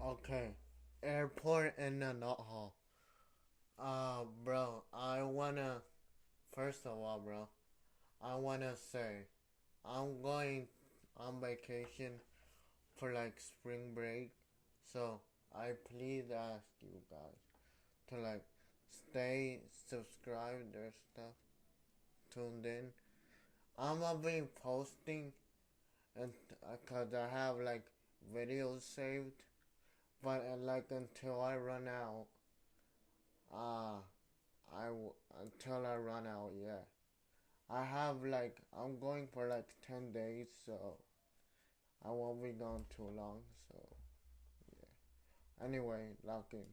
Okay. Airport in the Nut Hall. Bro, first of all, bro, I wanna say, I'm going on vacation for like spring break, so I please ask you guys to like stay subscribed or stuff, tuned in. I'm gonna be posting and cause I have like videos saved, but like until I run out, uh, until I run out, yeah. I'm going for like 10 days, so I won't be gone too long, so yeah. Anyway, lock in.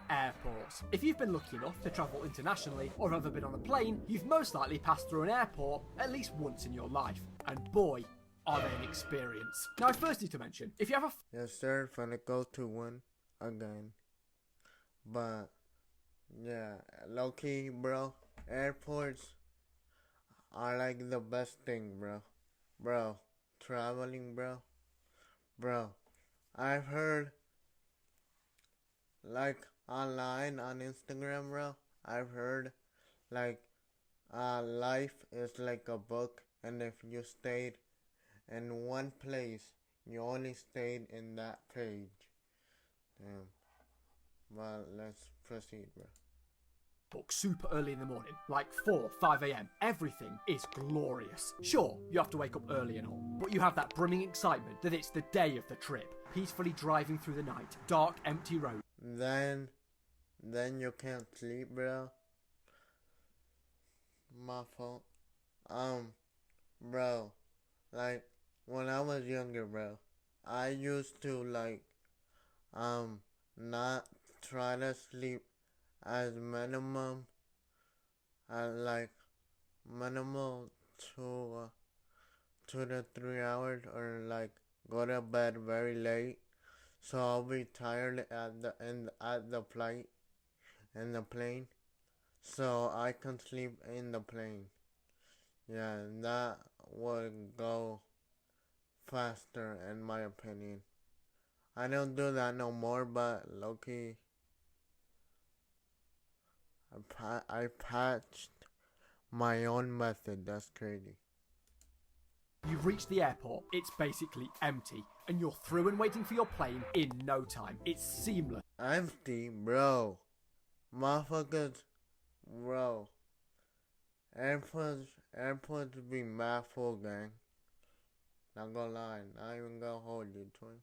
Airports. If you've been lucky enough to travel internationally or ever been on a plane, you've most likely passed through an airport at least once in your life. And boy, are they an experience. Now I first need to mention, if you have a Yes, sir, finna go to one again. But, yeah, low key, bro, airports are like the best thing, bro. Bro, traveling, bro. Bro, I've heard, like, online on Instagram, bro. I've heard, like, life is like a book, and if you stayed in one place, you only stayed in that page. Damn. But let's proceed, bro. book super early in the morning, like 4, 5 a.m. Everything is glorious. Sure, you have to wake up early and all, but you have that brimming excitement that it's the day of the trip. Peacefully driving through the night, dark, empty roads. Then you can't sleep, bro. My fault. Bro, like when I was younger, bro, I used to like um not try to sleep as minimum like minimal to 2 to 3 hours, or like go to bed very late, so I'll be tired at the flight in the plane, so I can sleep in the plane. Yeah, that would go faster in my opinion. I don't do that no more, but Loki, I patched my own method. That's crazy. You've reached the airport, it's basically empty, and you're through and waiting for your plane in no time. It's seamless. Empty, bro. Motherfuckers, bro. Airports be mad full, gang. Not gonna lie, not even gonna hold you, twin.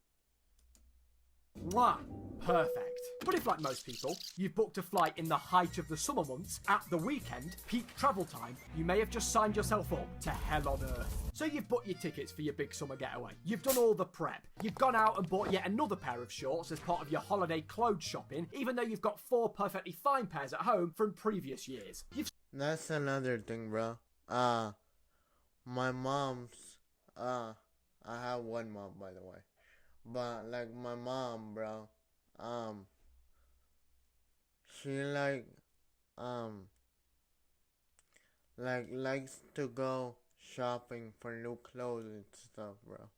Wow, perfect. But if, like most people, you've booked a flight in the height of the summer months, at the weekend, peak travel time, you may have just signed yourself up to hell on earth. So you've booked your tickets for your big summer getaway. You've done all the prep. You've gone out and bought yet another pair of shorts as part of your holiday clothes shopping, even though you've got 4 perfectly fine pairs at home from previous years. That's another thing, bro. My mom's, I have one mom, by the way. But, like, my mom, bro, um, she, um, likes to go shopping for new clothes and stuff, bro.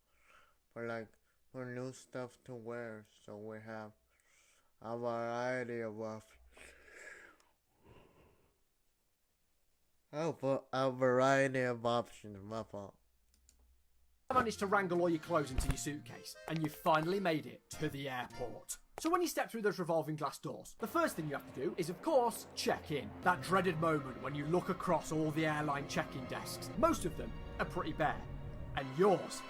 For, like, for new stuff to wear. So we have a variety of a variety of options, my fault. Managed to wrangle all your clothes into your suitcase, and you've finally made it to the airport. So when you step through those revolving glass doors, the first thing you have to do is, of course, check in. That dreaded moment when you look across all the airline check-in desks. Most of them are pretty bare, and yours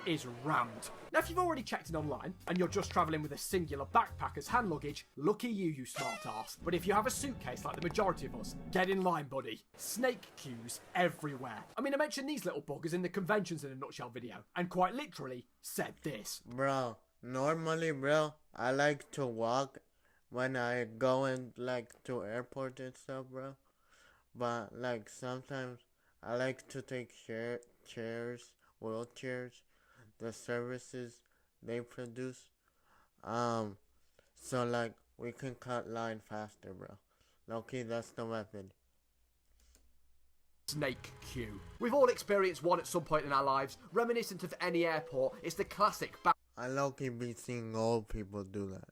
is rammed. Now, if you've already checked in online and you're just travelling with a singular backpack as hand luggage, lucky you smart arse. But if you have a suitcase like the majority of us, get in line, buddy. Snake queues everywhere. I mean, I mentioned these little buggers in the Conventions in a Nutshell video, and quite literally said this. Bro, normally, bro, I like to walk when I go in, like, to airport and stuff, bro. But, like, sometimes I like to take wheelchairs, the services they produce. So like we can cut line faster, bro. Okay, that's the method. Snake queue. We've all experienced one at some point in our lives. Reminiscent of any airport, it's the classic I low-key be seeing old people do that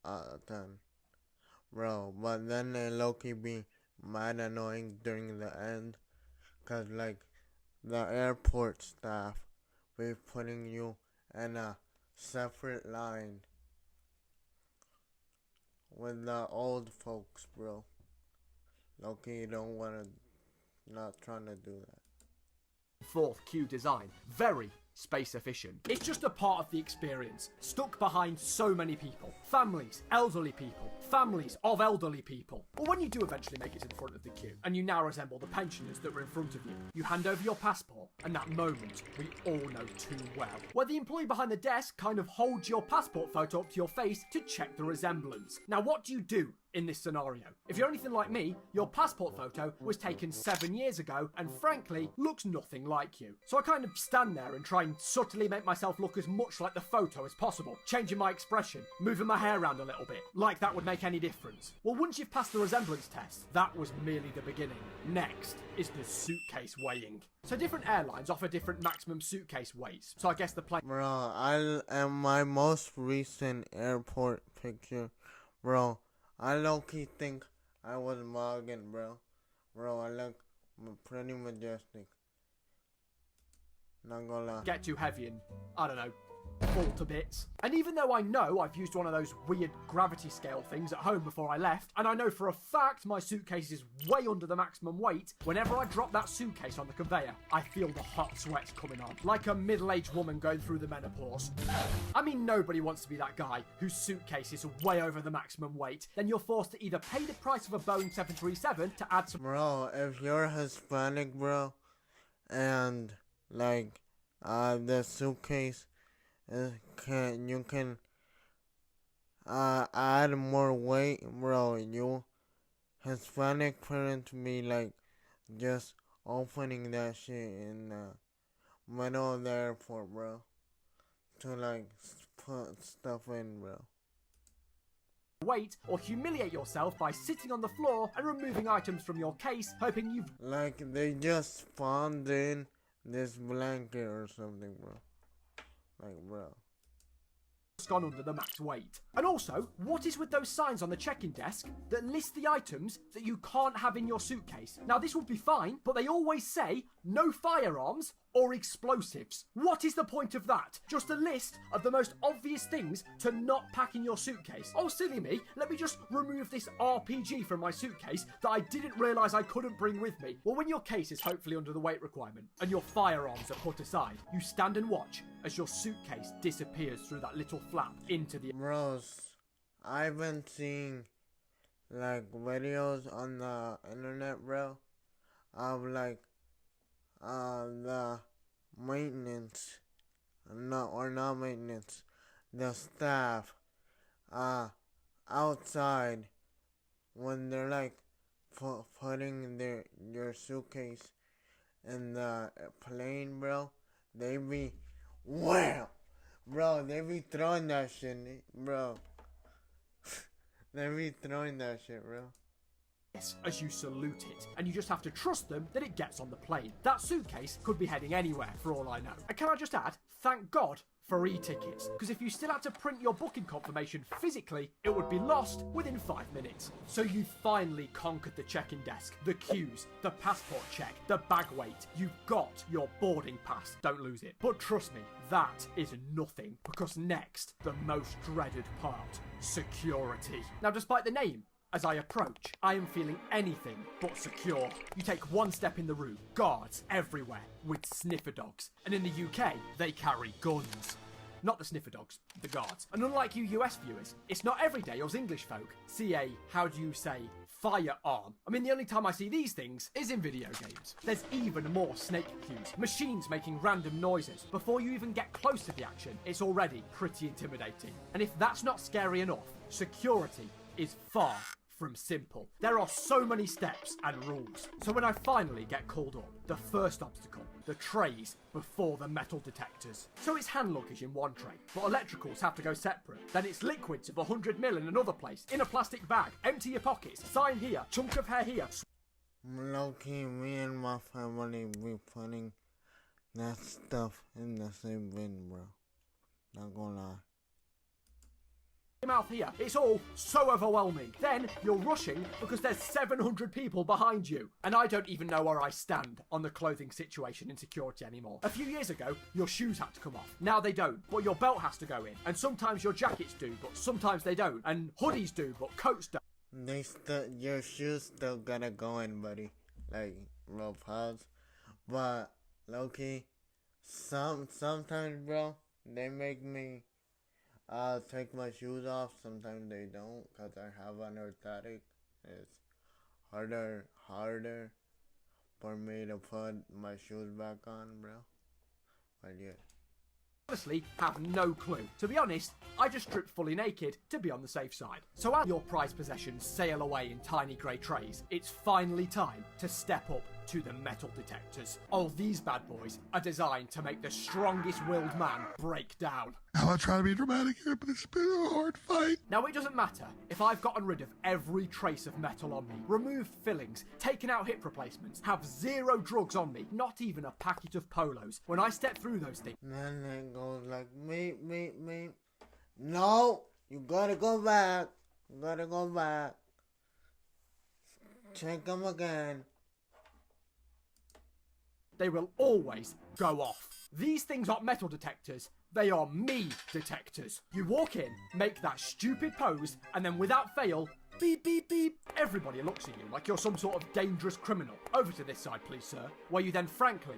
all the time, bro. But then they low-key be mad annoying during the end, cause like the airport staff be putting you in a separate line with the old folks, bro. Low-key, you don't wanna, not trying to do that. Fourth queue design. Very space efficient. It's just a part of the experience, stuck behind so many people. Families, elderly people, families of elderly people. But when you do eventually make it to the front of the queue, and you now resemble the pensioners that were in front of you, you hand over your passport, and that moment we all know too well, where the employee behind the desk kind of holds your passport photo up to your face to check the resemblance. Now what do you do in this scenario? If you're anything like me, your passport photo was taken 7 years ago and frankly looks nothing like you. So I kind of stand there and try and subtly make myself look as much like the photo as possible, changing my expression, moving my hair around a little bit, like that would make any difference. Well, once you've passed the resemblance test, that was merely the beginning. Next is the suitcase weighing. So different airlines offer different maximum suitcase weights, so I guess the plane... Bro, I am my most recent airport picture, bro. I low-key think I was mugging, bro. Bro, I look pretty majestic. Not gonna lie. Get too heavy and, I don't know, fall to bits. And even though I know I've used one of those weird gravity scale things at home before I left, and I know for a fact my suitcase is way under the maximum weight, whenever I drop that suitcase on the conveyor, I feel the hot sweats coming on, like a middle-aged woman going through the menopause. I mean, nobody wants to be that guy whose suitcase is way over the maximum weight. Then you're forced to either pay the price of a Boeing 737 to add some... Bro, if you're Hispanic, bro, and, like, the suitcase... you can add more weight, bro. You Hispanic parents be like just opening that shit in the middle of the airport, bro, to like put stuff in, bro. Weight or humiliate yourself by sitting on the floor and removing items from your case, hoping you've like they just spawned in this blanket or something, bro. Like, bro, gone under the max weight. And also, what is with those signs on the check-in desk that list the items that you can't have in your suitcase? Now this would be fine, but they always say no firearms or explosives. What is the point of that? Just a list of the most obvious things to not pack in your suitcase. Oh, silly me, let me just remove this RPG from my suitcase that I didn't realise I couldn't bring with me. Well, when your case is hopefully under the weight requirement and your firearms are put aside, you stand and watch as your suitcase disappears through that little flap into the... Bros, I've been seeing like videos on the internet, bro, of like the maintenance, not maintenance, the staff outside when they're like putting your suitcase in the plane, bro. They be bro, they be throwing that shit, bro. They be throwing that shit, bro. As you salute it, and you just have to trust them that it gets on the plane. That suitcase could be heading anywhere for all I know. And can I just add, thank God for e-tickets, because if you still had to print your booking confirmation physically, it would be lost within 5 minutes. So you finally conquered the check-in desk, the queues, the passport check, the bag weight. You've got your boarding pass, don't lose it. But trust me, that is nothing, because next, the most dreaded part, security. Now despite the name, as I approach, I am feeling anything but secure. You take one step in the room, guards everywhere with sniffer dogs. And in the UK, they carry guns. Not the sniffer dogs, the guards. And unlike you US viewers, it's not every day us English folk see a, how do you say, firearm. I mean, the only time I see these things is in video games. There's even more snake queues, machines making random noises. Before you even get close to the action, it's already pretty intimidating. And if that's not scary enough, security is far from simple. There are so many steps and rules. So when I finally get called up, the first obstacle, the trays before the metal detectors. So it's hand luggage in one tray, but electricals have to go separate. Then it's liquids of 100ml in another place, in a plastic bag. Empty your pockets, sign here, chunk of hair here. Low-key, me and my family be putting that stuff in the same bin, bro. Not gonna lie. Mouth here. It's all so overwhelming. Then you're rushing because there's 700 people behind you. And I don't even know where I stand on the clothing situation in security anymore. A few years ago, your shoes had to come off. Now they don't, but your belt has to go in. And sometimes your jackets do, but sometimes they don't. And hoodies do, but coats don't. Your shoes still gotta go in, buddy. Like, real pause. But, low-key, sometimes, bro, they make me take my shoes off. Sometimes they don't, because I have an orthotic. It's harder for me to put my shoes back on, bro. But yeah. Honestly, have no clue. To be honest, I just stripped fully naked to be on the safe side. So as your prized possessions sail away in tiny grey trays, it's finally time to step up to the metal detectors. All these bad boys are designed to make the strongest willed man break down. Now I'm trying to be dramatic here, but it's been a hard fight. Now it doesn't matter if I've gotten rid of every trace of metal on me, removed fillings, taken out hip replacements, have 0 drugs on me, not even a packet of polos. When I step through those things, Then it goes like, me. No, you gotta go back. You gotta go back. Check them again. they will always go off. These things aren't metal detectors, they are me detectors. You walk in, make that stupid pose, and then without fail, beep, beep, beep. Everybody looks at you like you're some sort of dangerous criminal. Over to this side, please, sir. Where you then, frankly,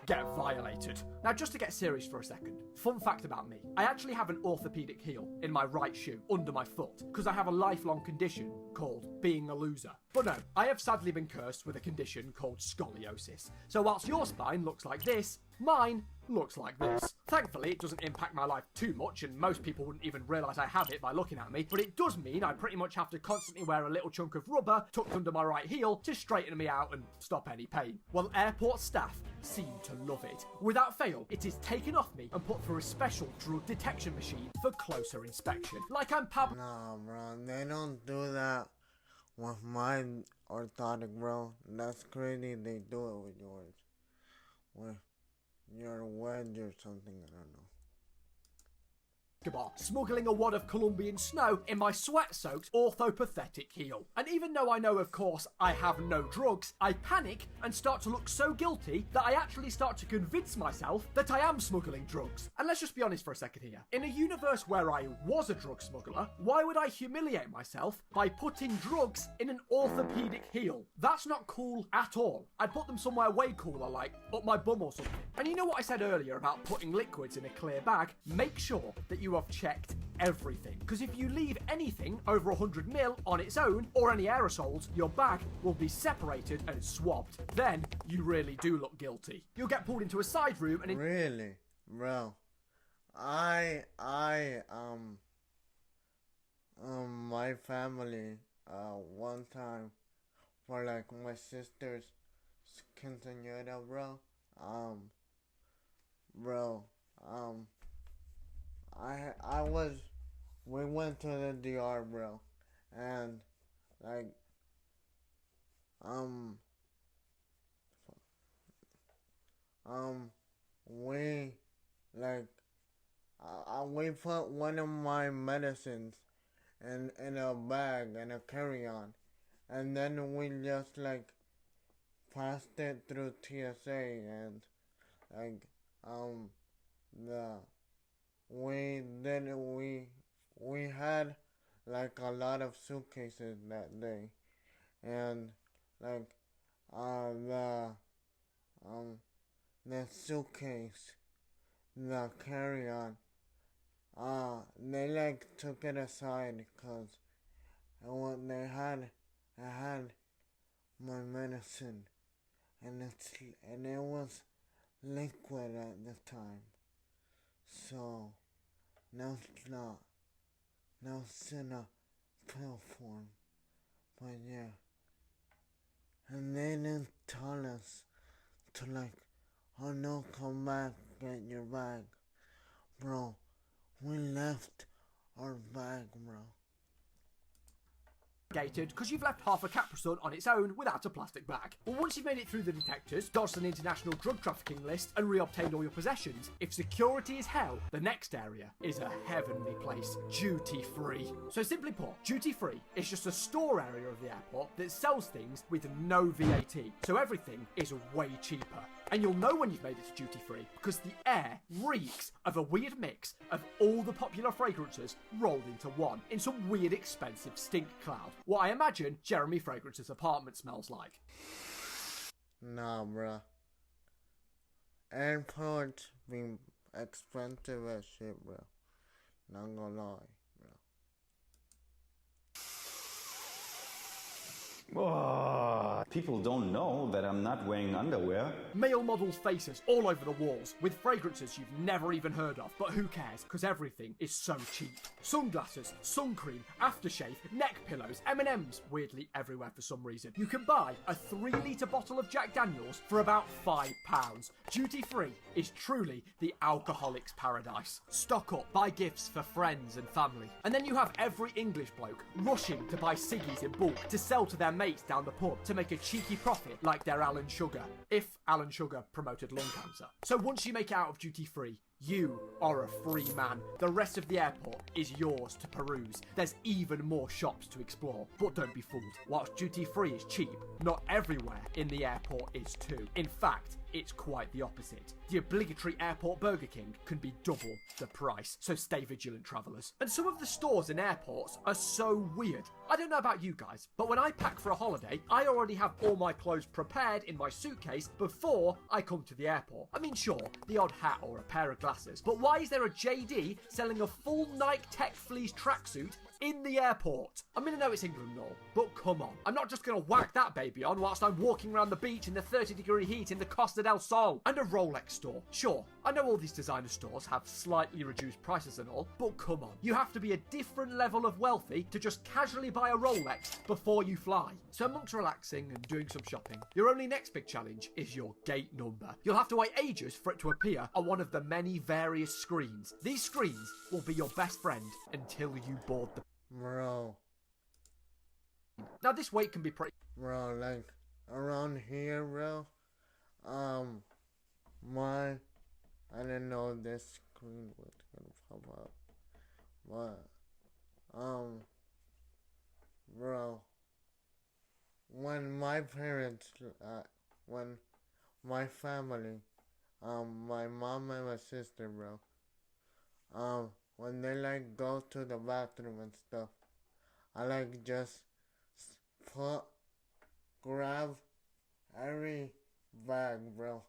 get violated. Now, just to get serious for a second, fun fact about me. I actually have an orthopedic heel in my right shoe, under my foot, because I have a lifelong condition called being a loser. But no, I have sadly been cursed with a condition called scoliosis. So whilst your spine looks like this, mine looks like this. Thankfully, it doesn't impact my life too much, and most people wouldn't even realise I have it by looking at me, but it does mean I pretty much have to constantly wear a little chunk of rubber tucked under my right heel to straighten me out and stop any pain. Well, airport staff seem to love it. Without fail, it is taken off me and put through a special drug detection machine for closer inspection. Like I'm Nah, bro, they don't do that with my orthotic, bro. That's crazy. They do it with yours. With your wedge or something, I don't know. Smuggling a wad of Colombian snow in my sweat-soaked orthopathetic heel. And even though I know, of course, I have no drugs, I panic and start to look so guilty that I actually start to convince myself that I am smuggling drugs. And let's just be honest for a second here. In a universe where I was a drug smuggler, why would I humiliate myself by putting drugs in an orthopedic heel? That's not cool at all. I'd put them somewhere way cooler, like up my bum or something. And you know what I said earlier about putting liquids in a clear bag? Make sure that you have checked everything, because if you leave anything over 100 ml on its own, or any aerosols, your bag will be separated and swabbed. Then you really do look guilty. You'll get pulled into a side room and Really? Bro. My family, one time, for like my sister's quinceañera, bro, we went to the DR, bro, and like, we put one of my medicines in a bag, in a carry-on, and then we just like passed it through TSA, and like, we had like a lot of suitcases that day, and like the suitcase, the carry-on, they like took it aside because it had my medicine, and it was liquid at the time, so now it's not. Now it's in a pill form. But yeah. And they didn't tell us to like, oh no, come back, get your bag. Bro, we left our bag, bro. interrogated because you've left half a Capri Sun on its own without a plastic bag. But once you've made it through the detectors, dodged an international drug trafficking list, and reobtained all your possessions, if security is hell, the next area is a heavenly place, duty free. So simply put, duty free is just a store area of the airport that sells things with no VAT, so everything is way cheaper. And you'll know when you've made it to duty free because the air reeks of a weird mix of all the popular fragrances rolled into one in some weird expensive stink cloud. What I imagine Jeremy Fragrance's apartment smells like. Nah, bruh. Airports be expensive as shit, bro. Not gonna lie, bro. Oh, people don't know that I'm not wearing underwear. Male models' faces all over the walls with fragrances you've never even heard of, but who cares because everything is so cheap. Sunglasses, sun cream, aftershave, neck pillows, M&Ms, weirdly everywhere for some reason. You can buy a 3-litre bottle of Jack Daniels for about £5. Duty free is truly the alcoholic's paradise. Stock up, buy gifts for friends and family, and then you have every English bloke rushing to buy ciggies in bulk to sell to their mates down the pub to make a cheeky profit like they're Alan Sugar, if Alan Sugar promoted lung cancer. So once you make it out of duty free, you are a free man. The rest of the airport is yours to peruse. There's even more shops to explore. But don't be fooled. Whilst duty free is cheap, not everywhere in the airport is too. In fact, it's quite the opposite. The obligatory airport Burger King can be double the price, so stay vigilant, travellers. And some of the stores in airports are so weird. I don't know about you guys, but when I pack for a holiday, I already have all my clothes prepared in my suitcase before I come to the airport. I mean, sure, the odd hat or a pair of glasses, but why is there a JD selling a full Nike Tech Fleece tracksuit in the airport? I mean, I know it's England and all, but come on. I'm not just going to whack that baby on whilst I'm walking around the beach in the 30-degree heat in the Costa del Sol. And a Rolex store. Sure, I know all these designer stores have slightly reduced prices and all, but come on. You have to be a different level of wealthy to just casually buy a Rolex before you fly. So amongst relaxing and doing some shopping, your only next big challenge is your gate number. You'll have to wait ages for it to appear on one of the many various screens. These screens will be your best friend until you board the... Bro. Now this wait can be pretty... Bro, like, around here, bro, I didn't know this screen was gonna pop up, but, bro, when my parents, when my family, my mom and my sister, bro, when they, like, go to the bathroom and stuff, I, like, just grab every bag, bro,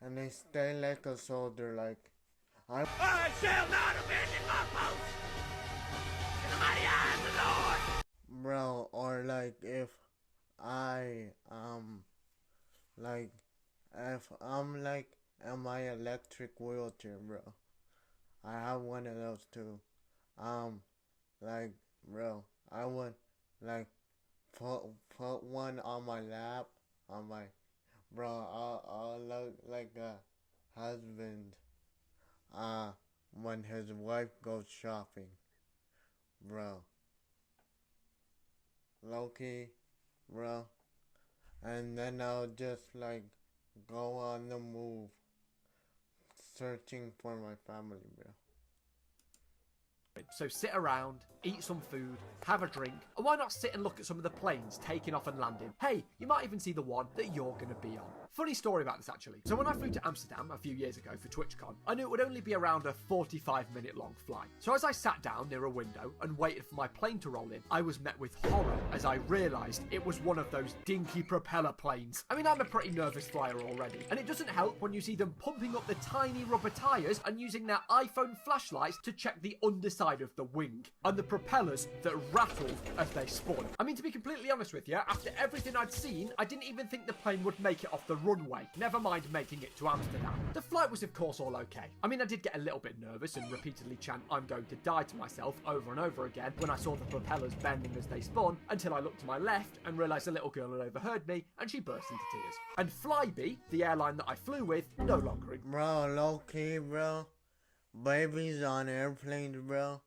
and they stay like a soldier, like, I shall not abandon my post in the mighty eyes of the Lord. Bro, or like if I'm like in my electric wheelchair, bro, I have one of those too. Like, bro, I would like put one on my lap, on my, bro, I'll look like a husband, when his wife goes shopping, bro. Low-key, bro. And then I'll just, like, go on the move, searching for my family, bro. So sit around, eat some food, have a drink, and why not sit and look at some of the planes taking off and landing? Hey, you might even see the one that you're going to be on. Funny story about this actually. So when I flew to Amsterdam a few years ago for TwitchCon, I knew it would only be around a 45-minute long flight. So as I sat down near a window and waited for my plane to roll in, I was met with horror as I realised it was one of those dinky propeller planes. I mean, I'm a pretty nervous flyer already, and it doesn't help when you see them pumping up the tiny rubber tyres and using their iPhone flashlights to check the underside of the wing, and the propellers that rattled as they spun. I mean, to be completely honest with you, after everything I'd seen, I didn't even think the plane would make it off the runway, never mind making it to Amsterdam. The flight was of course all okay. I mean, I did get a little bit nervous and repeatedly chant "I'm going to die" to myself over and over again when I saw the propellers bending as they spun, until I looked to my left and realised a little girl had overheard me and she burst into tears. And Flybe, the airline that I flew with, no longer... Bro, low-key, bro. Babies on airplanes, bro.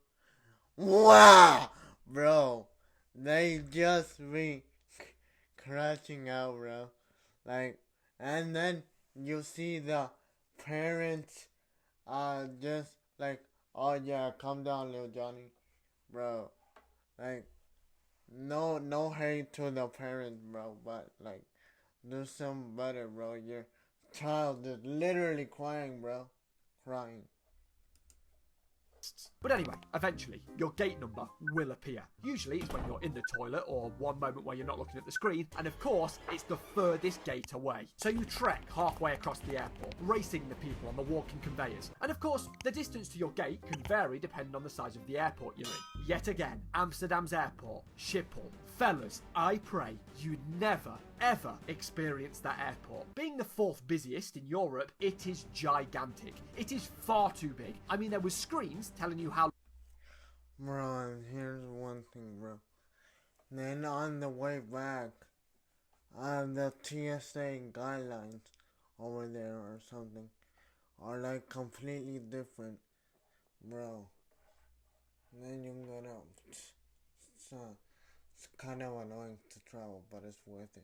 Wow! Bro, they just be crashing out, bro. Like, and then you see the parents, just like, oh yeah, calm down, little Johnny, bro. Like, no hate to the parents, bro, but like, do some better, bro. Your child is literally crying, bro, crying. But anyway, eventually, your gate number will appear. Usually it's when you're in the toilet or one moment where you're not looking at the screen, and of course, it's the furthest gate away. So you trek halfway across the airport, racing the people on the walking conveyors. And of course, the distance to your gate can vary depending on the size of the airport you're in. Yet again, Amsterdam's airport, Schiphol. Fellas, I pray you never, ever experience that airport. Being the 4th busiest in Europe, it is gigantic. It is far too big. I mean, there was screens telling you how... Bro, here's one thing, bro. Then on the way back, the TSA guidelines over there or something are like completely different, bro. Then you get up. It's kind of annoying to travel, but it's worth it.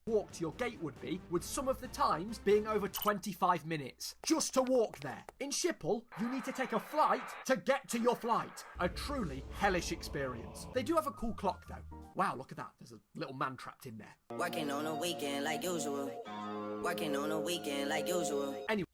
Walk to your gate would some of the times being over 25 minutes just to walk there. In Schiphol, you need to take a flight to get to your flight. A truly hellish experience. They do have a cool clock though. Wow, look at that. There's a little man trapped in there. Working on a weekend like usual. Working on a weekend like usual. Anyway,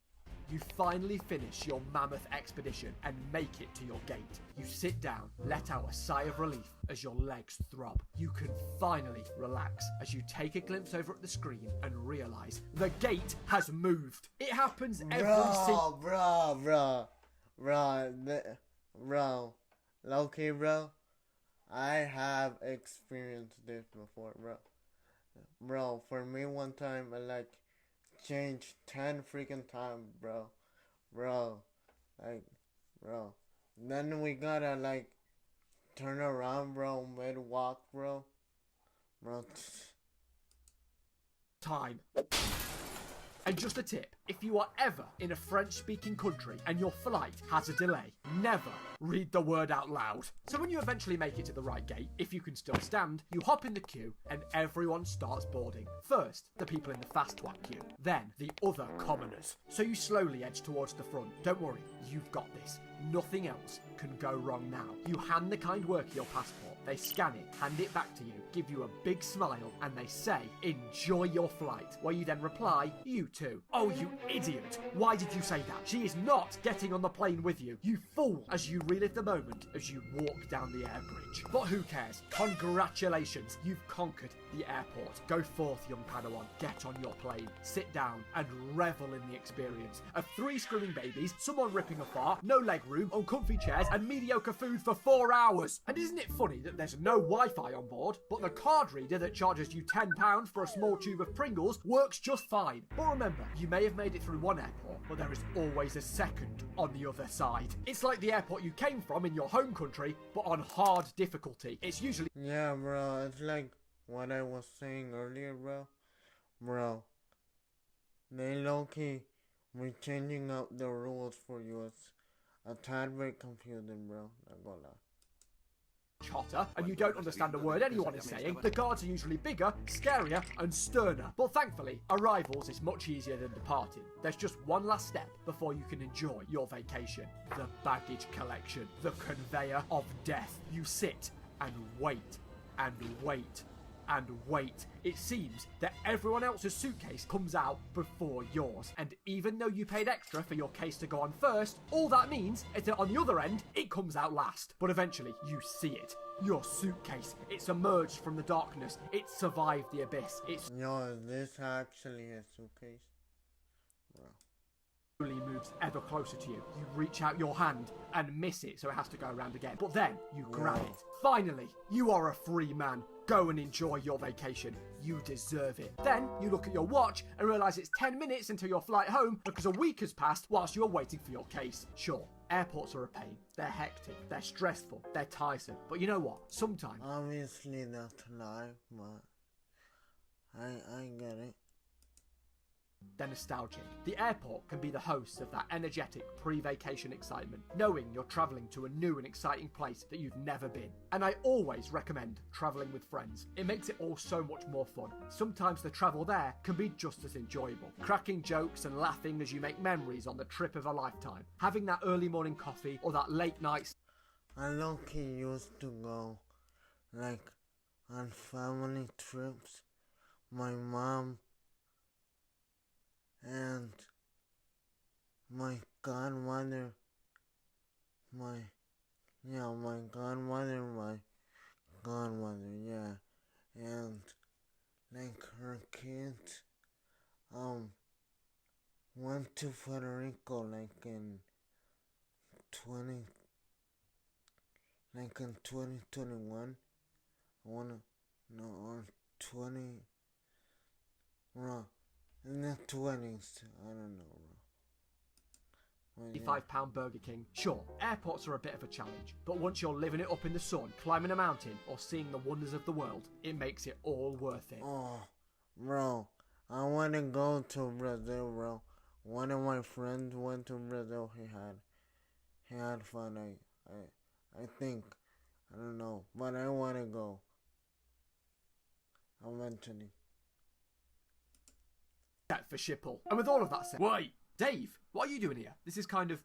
you finally finish your mammoth expedition and make it to your gate. You sit down, let out a sigh of relief as your legs throb. You can finally relax as you take a glimpse over at the screen and realise the gate has moved. It happens every single... Bro, Loki, bro, I have experienced this before, bro. Bro, for me one time, I like changed 10 freaking times, bro. Bro. Then we gotta like turn around, bro, mid-walk, bro. Time. And just a tip, if you are ever in a French-speaking country and your flight has a delay, never read the word out loud. So when you eventually make it to the right gate, if you can still stand, you hop in the queue and everyone starts boarding. First, the people in the fast twat queue, then the other commoners. So you slowly edge towards the front. Don't worry, you've got this. Nothing else can go wrong now. You hand the kind worker your passport, they scan it, hand it back to you, give you a big smile, and they say, enjoy your flight, where you then reply, you too. Oh, you idiot! Why did you say that? She is not getting on the plane with you, you fool, as you relive the moment as you walk down the air bridge. But who cares? Congratulations, you've conquered the airport. Go forth, young Padawan, get on your plane, sit down, and revel in the experience of 3 screaming babies, someone ripping a fart, no leg room, uncomfy chairs, and mediocre food for 4 hours. And isn't it funny that there's no Wi-Fi on board, but the card reader that charges you £10 for a small tube of Pringles works just fine? But remember, you may have made it through one airport, but there is always a second on the other side. It's like the airport you came from in your home country, but on hard difficulty. It's usually... Yeah, bro, it's like what I was saying earlier, bro. Bro, they low-key were changing up the rules for you. It's a tad bit confusing, bro. Not gonna lie. Hotter, and you don't understand a word anyone is saying, the guards are usually bigger, scarier, and sterner. But thankfully, arrivals is much easier than departing. There's just one last step before you can enjoy your vacation. The baggage collection. The conveyor of death. You sit and wait and wait and wait. It seems that everyone else's suitcase comes out before yours. And even though you paid extra for your case to go on first, all that means is that on the other end, it comes out last. But eventually, you see it. Your suitcase. It's emerged from the darkness. It's survived the abyss. It's... Yo, is this actually a suitcase? Bro. slowly moves ever closer to you. You reach out your hand and miss it, so it has to go around again. But then you grab it. Finally, you are a free man. Go and enjoy your vacation. You deserve it. Then you look at your watch and realise it's 10 minutes until your flight home because a week has passed whilst you are waiting for your case. Sure, airports are a pain. They're hectic, they're stressful, they're tiresome. But you know what? Sometimes... Obviously not live, but I get it. They're nostalgic. The airport can be the host of that energetic pre-vacation excitement, knowing you're travelling to a new and exciting place that you've never been. And I always recommend travelling with friends. It makes it all so much more fun. Sometimes the travel there can be just as enjoyable. Cracking jokes and laughing as you make memories on the trip of a lifetime. Having that early morning coffee or that late night... I low-key used to go, like, on family trips. My mom and my godmother, my godmother, yeah, and like her kids, went to Puerto Rico like in 2021. Or 20, in the 20s, I don't know, £55 Burger King. Sure, airports are a bit of a challenge, but once you're living it up in the sun, climbing a mountain, or seeing the wonders of the world, it makes it all worth it. Oh, bro, I want to go to Brazil, bro. One of my friends went to Brazil. He had fun. I think, I don't know, but I want to go eventually. For Schiphol. And with all of that said, wait, Dave, what are you doing here? This is kind of,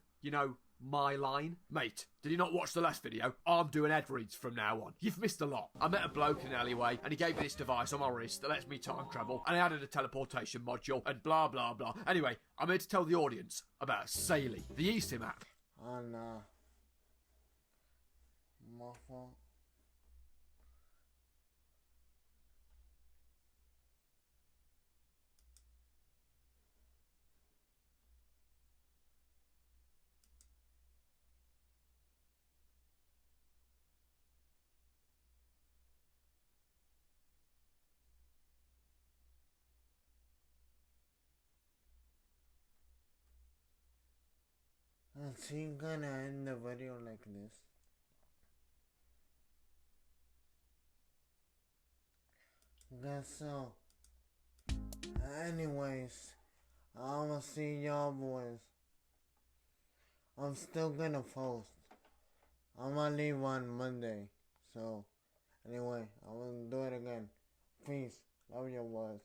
my line. Mate, did you not watch the last video? I'm doing head reads from now on. You've missed a lot. I met a bloke in an alleyway and he gave me this device on my wrist that lets me time travel, and I added a teleportation module and blah blah blah. Anyway, I'm here to tell the audience about Saily, the eSIM app. Oh no. My fault. Is he gonna end the video like this? Guess so. Anyways, I'ma see y'all boys. I'm still gonna post. I'm gonna leave on Monday. So, anyway, I'm gonna do it again. Peace. Love you boys.